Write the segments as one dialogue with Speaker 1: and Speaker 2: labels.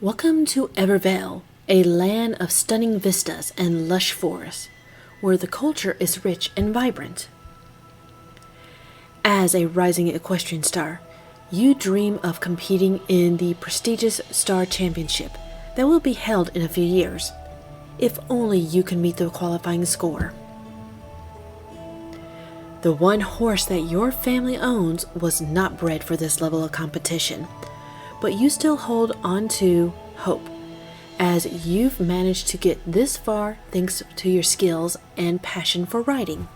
Speaker 1: Welcome to Evervale, a land of stunning vistas and lush forests, where the culture is rich and vibrant. As a rising equestrian star, you dream of competing in the prestigious Star Championship that will be held in a few years, if only you can meet the qualifying score. The one horse that your family owns was not bred for this level of competition, but you still hold on to hope, as you've managed to get this far thanks to your skills and passion for riding.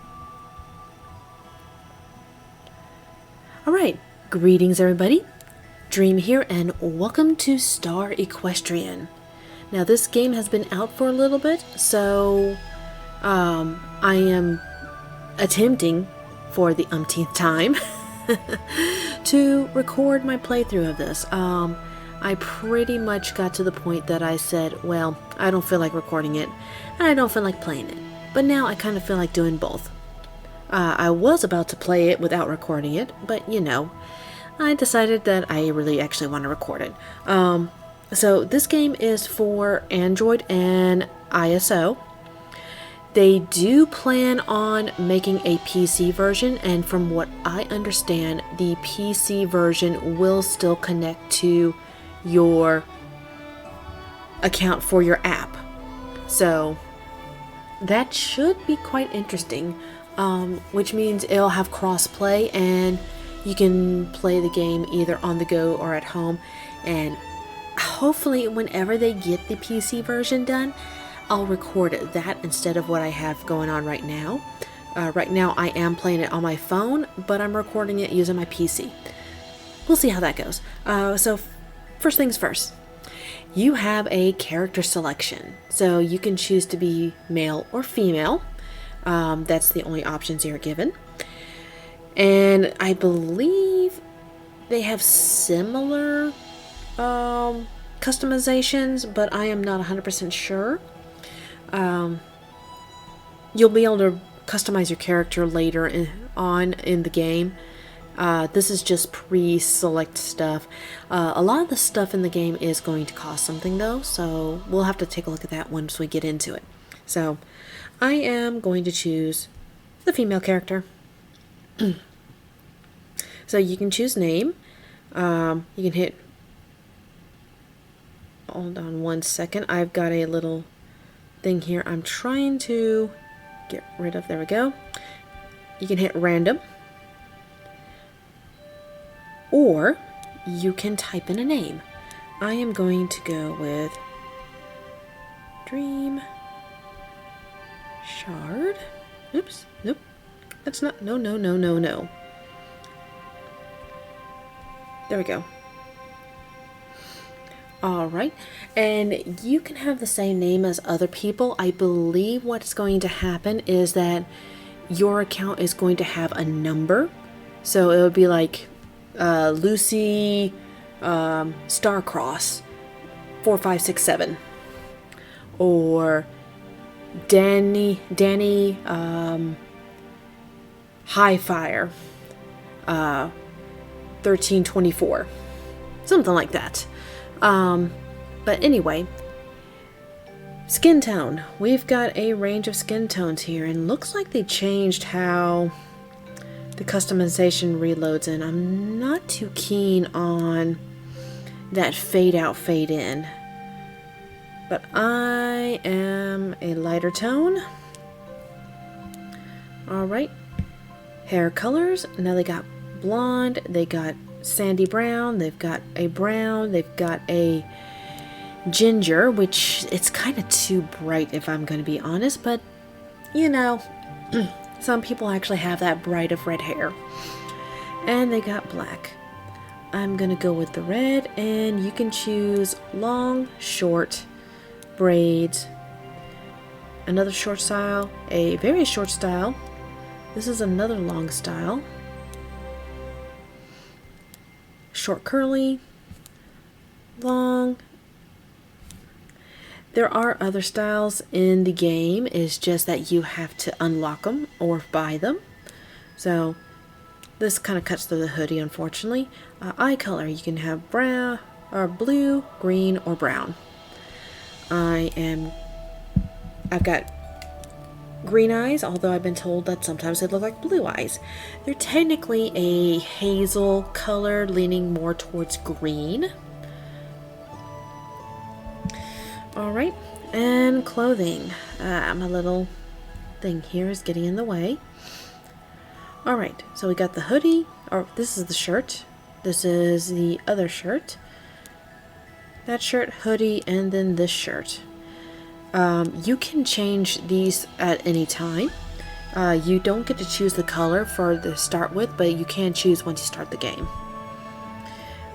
Speaker 1: Alright, greetings everybody, Dream here and welcome to Star Equestrian. Now this game has been out for a little bit, so I am attempting for the umpteenth time to record my playthrough of this. I pretty much got to the point that I said, well, I don't feel like recording it, and I don't feel like playing it. But now I kind of feel like doing both. I was about to play it without recording it, but you know, I decided that I really actually want to record it. So this game is for Android and ISO. They do plan on making a PC version, and from what I understand, the PC version will still connect to your account for your app. So that should be quite interesting, which means it'll have cross-play and you can play the game either on the go or at home. And hopefully whenever they get the PC version done, I'll record that instead of what I have going on right now. Right now I am playing it on my phone, but I'm recording it using my PC. We'll see how that goes. So first things first, you have a character selection. So you can choose to be male or female. That's the only options you're given. And I believe they have similar customizations, but I am not 100% sure. You'll be able to customize your character later on in the game. This is just pre-select stuff. A lot of the stuff in the game is going to cost something though, so we'll have to take a look at that once we get into it. So I am going to choose the female character. So you can choose name. You can hit, hold on one second, I've got a little thing here I'm trying to get rid of. There we go. You can hit random, or you can type in a name. I am going to go with Dream Shard. Oops, nope, that's not, no. There we go. Alright, and you can have the same name as other people. I believe what's going to happen is that your account is going to have a number. So it would be like Lucy Starcross 4567, or Danny Highfire 1324, something like that. But anyway, skin tone. We've got a range of skin tones here, and looks like they changed how the customization reloads, and I'm not too keen on that fade out, fade in. But I am a lighter tone. Alright. Hair colors. Now they got blonde, they got sandy brown, they've got a brown, they've got a ginger, which it's kind of too bright if I'm going to be honest, but you know, some people actually have that bright of red hair. And they got black. I'm going to go with the red, and you can choose long, short, braids, another short style, a very short style. This is another long style. Short curly, long. There are other styles in the game, it's just that you have to unlock them or buy them. So this kind of cuts through the hoodie, unfortunately. Eye color, you can have brown, are blue, green, or brown. I've got green eyes, although I've been told that sometimes they look like blue eyes. They're technically a hazel color, leaning more towards green. Alright, and clothing. My little thing here is getting in the way. Alright, so we got the hoodie, or this is the shirt. This is the other shirt. That shirt, hoodie, and then this shirt. You can change these at any time. You don't get to choose the color for the start with, but you can choose once you start the game.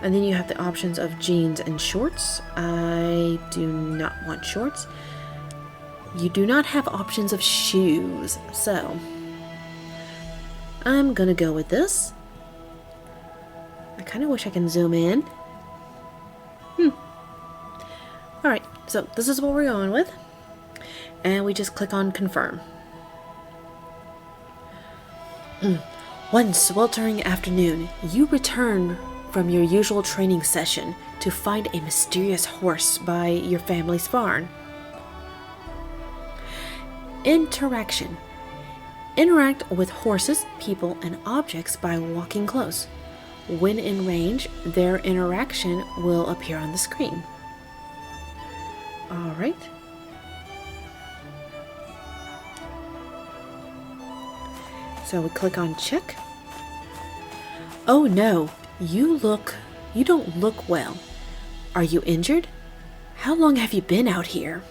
Speaker 1: And then you have the options of jeans and shorts. I do not want shorts. You do not have options of shoes, so I'm gonna go with this. I kind of wish I can zoom in. Alright, so this is what we're going with. And we just click on confirm. One sweltering afternoon, you return from your usual training session to find a mysterious horse by your family's barn. Interaction. Interact with horses, people, and objects by walking close. When in range, their interaction will appear on the screen. Alright. So we click on check. Oh no, you don't look well. Are you injured? How long have you been out here?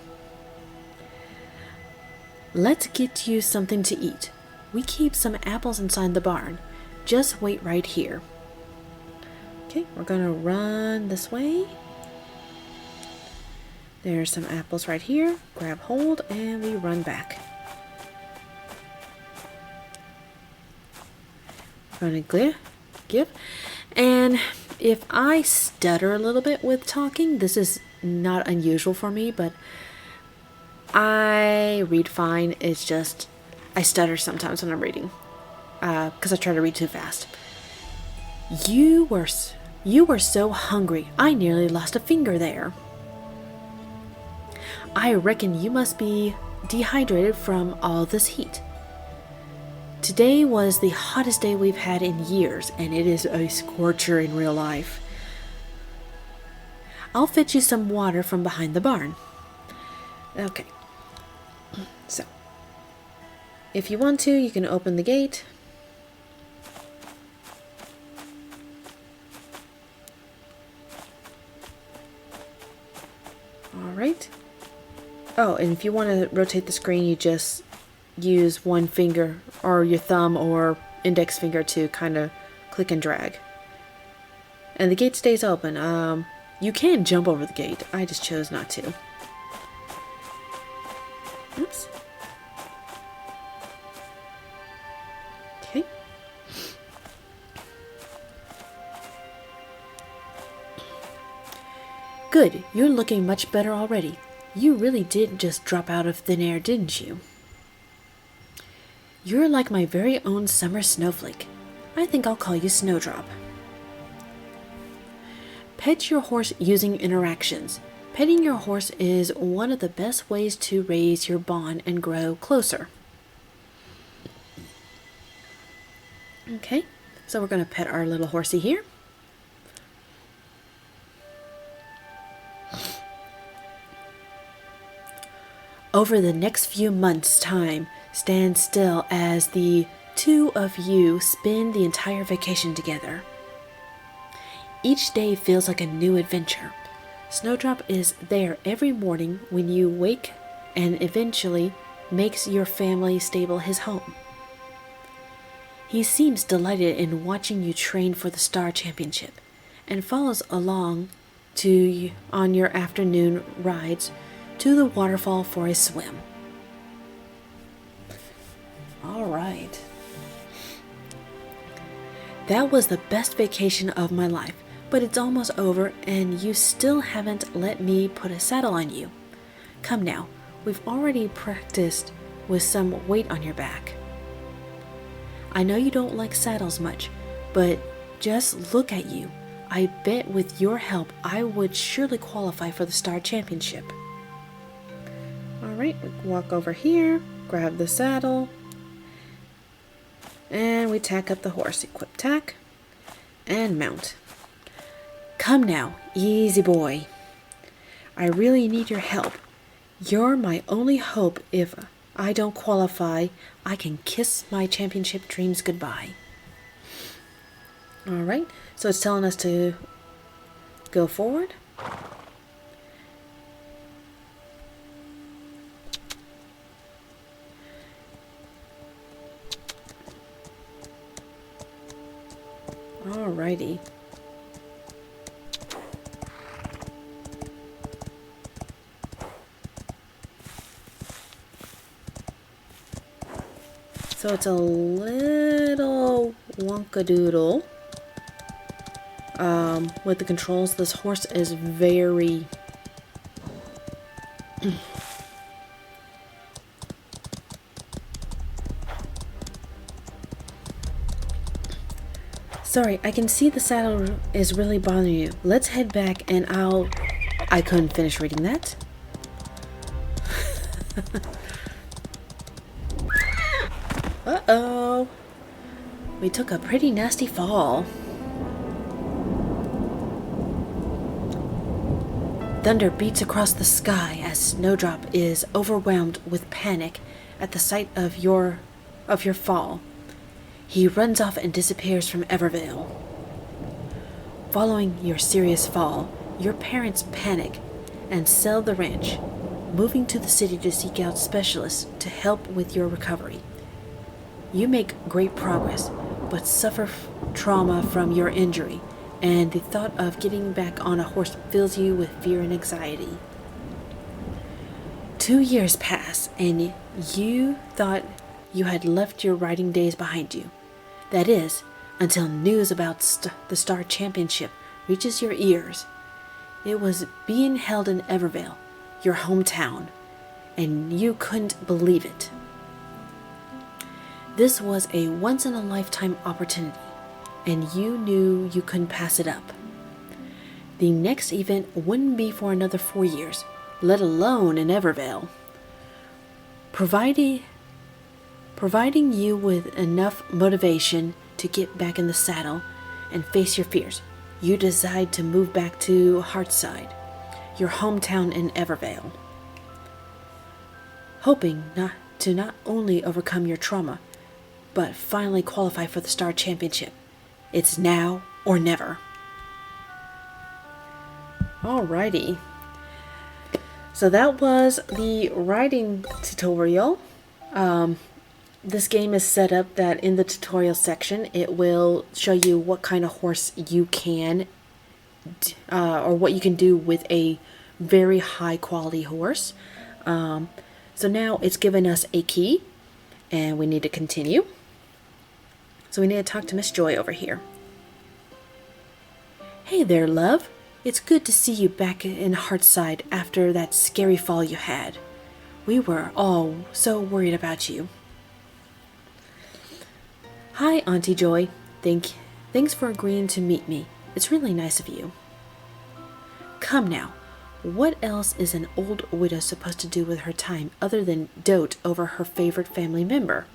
Speaker 1: Let's get you something to eat. We keep some apples inside the barn. Just wait right here. Okay, we're gonna run this way. There's some apples right here. Grab hold and we run back. We're gonna give. And if I stutter a little bit with talking, this is not unusual for me, but I read fine. It's just I stutter sometimes when I'm reading because I try to read too fast. You were so hungry. I nearly lost a finger there. I reckon you must be dehydrated from all this heat. Today was the hottest day we've had in years, and it is a scorcher in real life. I'll fetch you some water from behind the barn. Okay. So, if you want to, you can open the gate. Alright. Oh, and if you want to rotate the screen, you just use one finger or your thumb or index finger to kind of click and drag. And the gate stays open. You can jump over the gate. I just chose not to. Oops. Okay. Good. You're looking much better already. You really did just drop out of thin air, didn't you? You're like my very own summer snowflake. I think I'll call you Snowdrop. Pet your horse using interactions. Petting your horse is one of the best ways to raise your bond and grow closer. Okay, so we're going to pet our little horsey here. Over the next few months' time, stand still as the two of you spend the entire vacation together. Each day feels like a new adventure. Snowdrop is there every morning when you wake and eventually makes your family stable his home. He seems delighted in watching you train for the Star Championship and follows along on your afternoon rides to the waterfall for a swim. All right. That was the best vacation of my life, but it's almost over and you still haven't let me put a saddle on you. Come now, we've already practiced with some weight on your back. I know you don't like saddles much, but just look at you. I bet with your help I would surely qualify for the Star Championship. Alright, we walk over here, grab the saddle, and we tack up the horse. Equip tack, and mount. Come now, easy boy. I really need your help. You're my only hope. If I don't qualify, I can kiss my championship dreams goodbye. Alright, so it's telling us to go forward. Alrighty. So it's a little wonkadoodle with the controls. This horse is very Sorry, I can see the saddle is really bothering you. Let's head back and I couldn't finish reading that. Uh-oh. We took a pretty nasty fall. Thunder beats across the sky as Snowdrop is overwhelmed with panic at the sight of your fall. He runs off and disappears from Evervale. Following your serious fall, your parents panic and sell the ranch, moving to the city to seek out specialists to help with your recovery. You make great progress, but suffer trauma from your injury, and the thought of getting back on a horse fills you with fear and anxiety. 2 years pass, and you thought you had left your riding days behind you. That is, until news about the Star Championship reaches your ears. It was being held in Evervale, your hometown, and you couldn't believe it. This was a once-in-a-lifetime opportunity, and you knew you couldn't pass it up. The next event wouldn't be for another 4 years, let alone in Evervale. Providing you with enough motivation to get back in the saddle and face your fears, you decide to move back to Heartside, your hometown in Evervale. Hoping to not only overcome your trauma, but finally qualify for the Star Championship. It's now or never. Alrighty. So that was the riding tutorial. This game is set up that in the tutorial section, it will show you what kind of horse you can, or what you can do with a very high quality horse. So now it's given us a key, and we need to continue. So we need to talk to Miss Joy over here. Hey there, love. It's good to see you back in Heartside after that scary fall you had. We were all so worried about you. Hi, Auntie Joy. Thanks for agreeing to meet me. It's really nice of you. Come now. What else is an old widow supposed to do with her time other than dote over her favorite family member?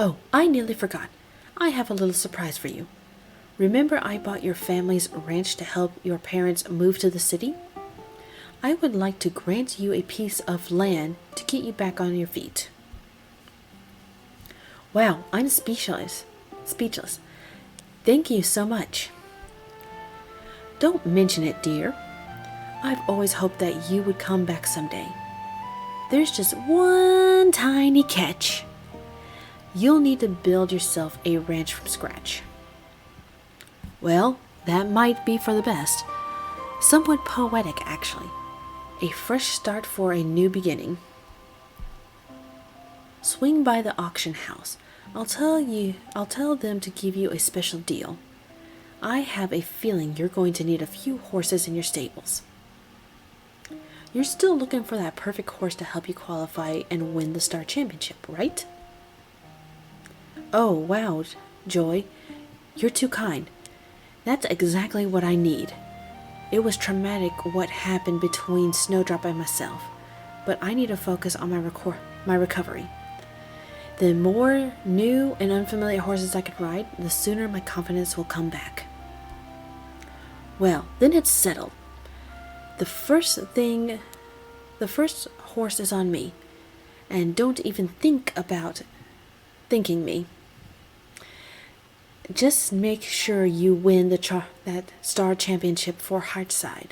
Speaker 1: Oh, I nearly forgot. I have a little surprise for you. Remember I bought your family's ranch to help your parents move to the city? I would like to grant you a piece of land to get you back on your feet. Wow, I'm speechless. Thank you so much. Don't mention it, dear. I've always hoped that you would come back someday. There's just one tiny catch. You'll need to build yourself a ranch from scratch. Well, that might be for the best. Somewhat poetic, actually. A fresh start for a new beginning. Swing by the auction house. I'll tell them to give you a special deal. I have a feeling you're going to need a few horses in your stables. You're still looking for that perfect horse to help you qualify and win the Star Championship, right? Oh, wow, Joy. You're too kind. That's exactly what I need. It was traumatic what happened between Snowdrop and myself, but I need to focus on my recovery. The more new and unfamiliar horses I can ride, the sooner my confidence will come back. Well, then it's settled. The first horse is on me, and don't even think about thanking me. Just make sure you win that Star Championship for Heartside.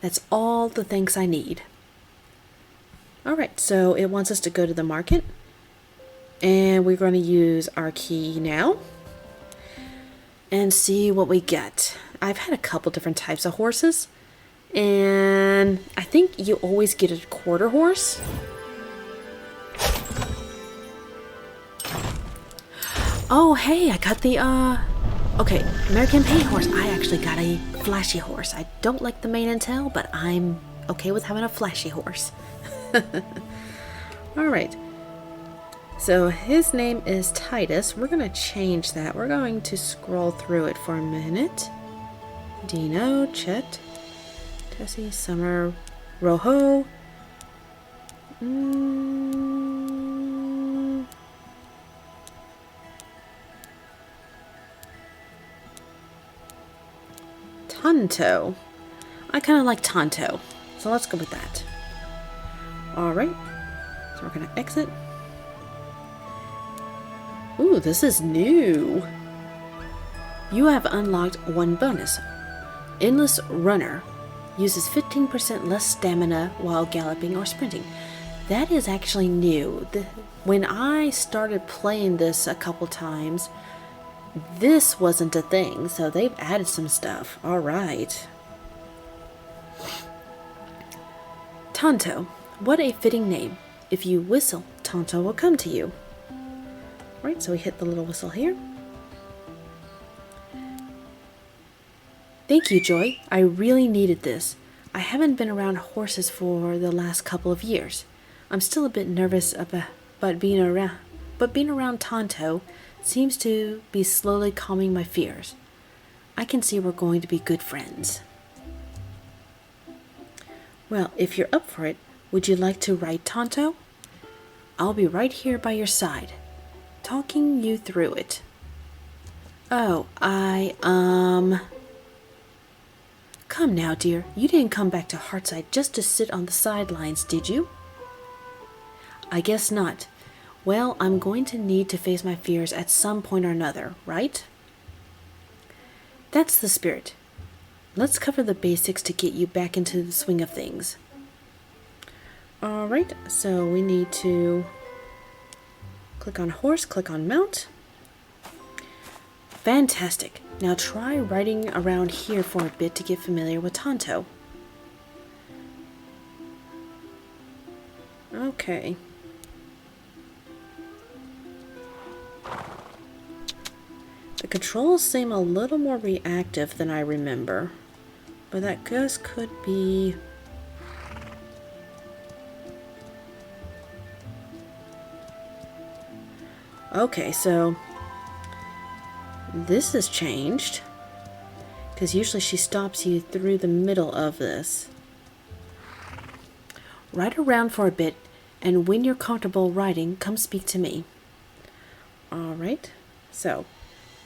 Speaker 1: That's all the thanks I need. Alright, so it wants us to go to the market. And we're going to use our key now. And see what we get. I've had a couple different types of horses. And I think you always get a quarter horse. Oh, hey, I got the, okay, American Paint horse. I actually got a flashy horse. I don't like the mane and tail, but I'm okay with having a flashy horse. Alright. So his name is Titus. We're going to change that. We're going to scroll through it for a minute. Dino, Chet, Tessie, Summer, Rojo. Tonto. I kind of like Tonto, so let's go with that. Alright, so we're going to exit. Ooh, this is new. You have unlocked one bonus. Endless Runner uses 15% less stamina while galloping or sprinting. That is actually new. When I started playing this a couple times, this wasn't a thing, so they've added some stuff. Alright. Tonto. What a fitting name. If you whistle, Tonto will come to you. Right, so we hit the little whistle here. Thank you, Joy. I really needed this. I haven't been around horses for the last couple of years. I'm still a bit nervous but being around Tonto seems to be slowly calming my fears. I can see we're going to be good friends. Well, if you're up for it, would you like to ride Tonto? I'll be right here by your side, talking you through it. Oh, Come now, dear. You didn't come back to Heartside just to sit on the sidelines, did you? I guess not. Well, I'm going to need to face my fears at some point or another, right? That's the spirit. Let's cover the basics to get you back into the swing of things. Alright, so we need to click on horse, click on mount. Fantastic. Now try riding around here for a bit to get familiar with Tonto. Okay. The controls seem a little more reactive than I remember, but that just could be... Okay, so this has changed, because usually she stops you through the middle of this. Ride around for a bit, and when you're comfortable riding, come speak to me. Alright, so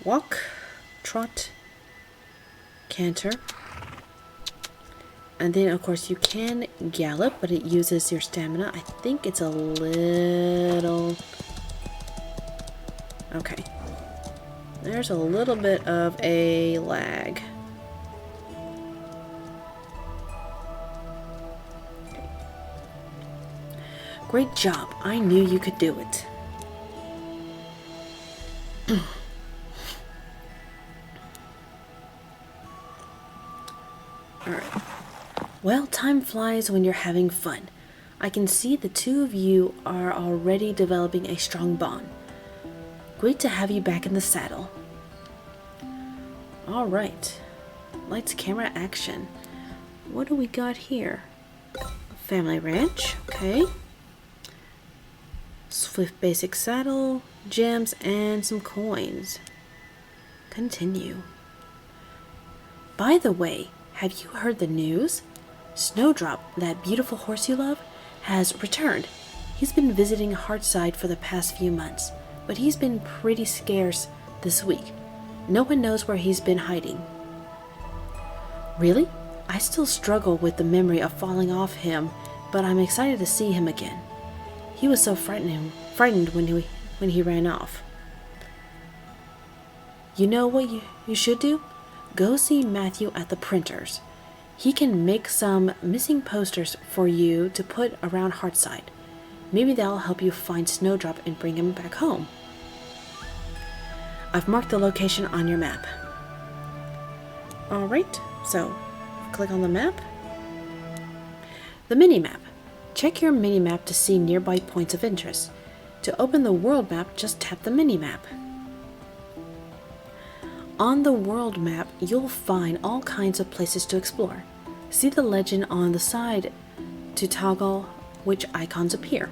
Speaker 1: walk, trot, canter, and then of course you can gallop, but it uses your stamina. I think it's a little... Okay. There's a little bit of a lag. Okay. Great job. I knew you could do it. Alright. Well, time flies when you're having fun. I can see the two of you are already developing a strong bond. Great to have you back in the saddle. Alright. Lights, camera, action. What do we got here? Family ranch. Okay. Swift basic saddle, gems, and some coins. Continue. By the way, have you heard the news? Snowdrop, that beautiful horse you love, has returned. He's been visiting Heartside for the past few months, but he's been pretty scarce this week. No one knows where he's been hiding. Really? I still struggle with the memory of falling off him, but I'm excited to see him again. He was so frightened when he ran off. You know what you should do? Go see Matthew at the printers. He can make some missing posters for you to put around Heartside. Maybe that'll help you find Snowdrop and bring him back home. I've marked the location on your map. Alright, so click on the map. The mini-map. Check your mini-map to see nearby points of interest. To open the world map, just tap the mini-map. On the world map, you'll find all kinds of places to explore. See the legend on the side to toggle which icons appear.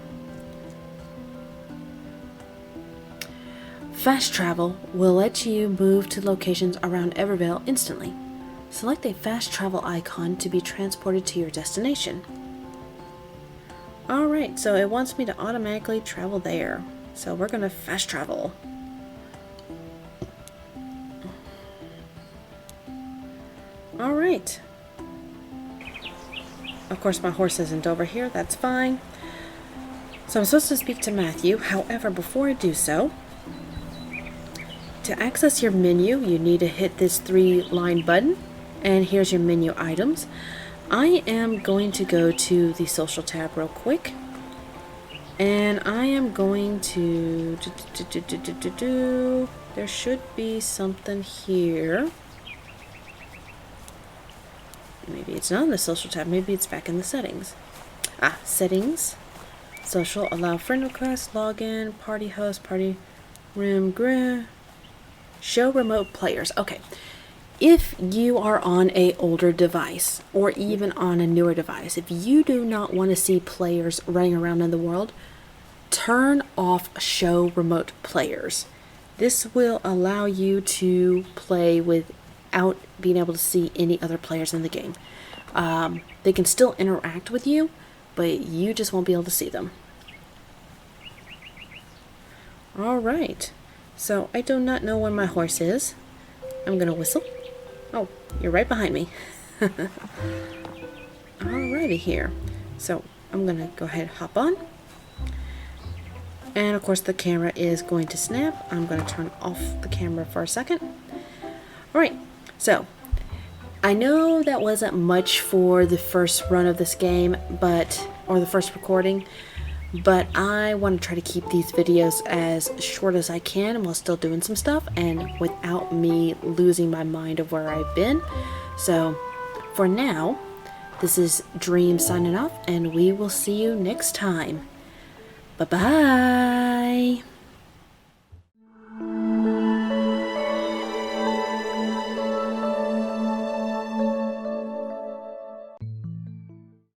Speaker 1: Fast travel will let you move to locations around Evervale instantly. Select a fast travel icon to be transported to your destination. Alright, so it wants me to automatically travel there. So we're going to fast travel. Alright. Of course my horse isn't over here, that's fine. So I'm supposed to speak to Matthew, however before I do so, to access your menu you need to hit this 3-line button, and here's your menu items. I am going to go to the social tab real quick, and I am going to there should be something here. Maybe it's not in the social tab, maybe it's back in the settings. Settings, social, allow friend requests, login, party host, party room, show remote players. Okay, if you are on a older device or even on a newer device, if you do not want to see players running around in the world, turn off show remote players. This will allow you to play without being able to see any other players in the game. They can still interact with you, but you just won't be able to see them. Alright, so I do not know where my horse is. I'm gonna whistle. Oh, you're right behind me. Alrighty here. So I'm gonna go ahead and hop on. And of course the camera is going to snap. I'm gonna turn off the camera for a second. Alright, so I know that wasn't much for the first run of this game, or the first recording, but I want to try to keep these videos as short as I can while still doing some stuff and without me losing my mind of where I've been. So for now, this is Dream signing off, and we will see you next time. Bye-bye!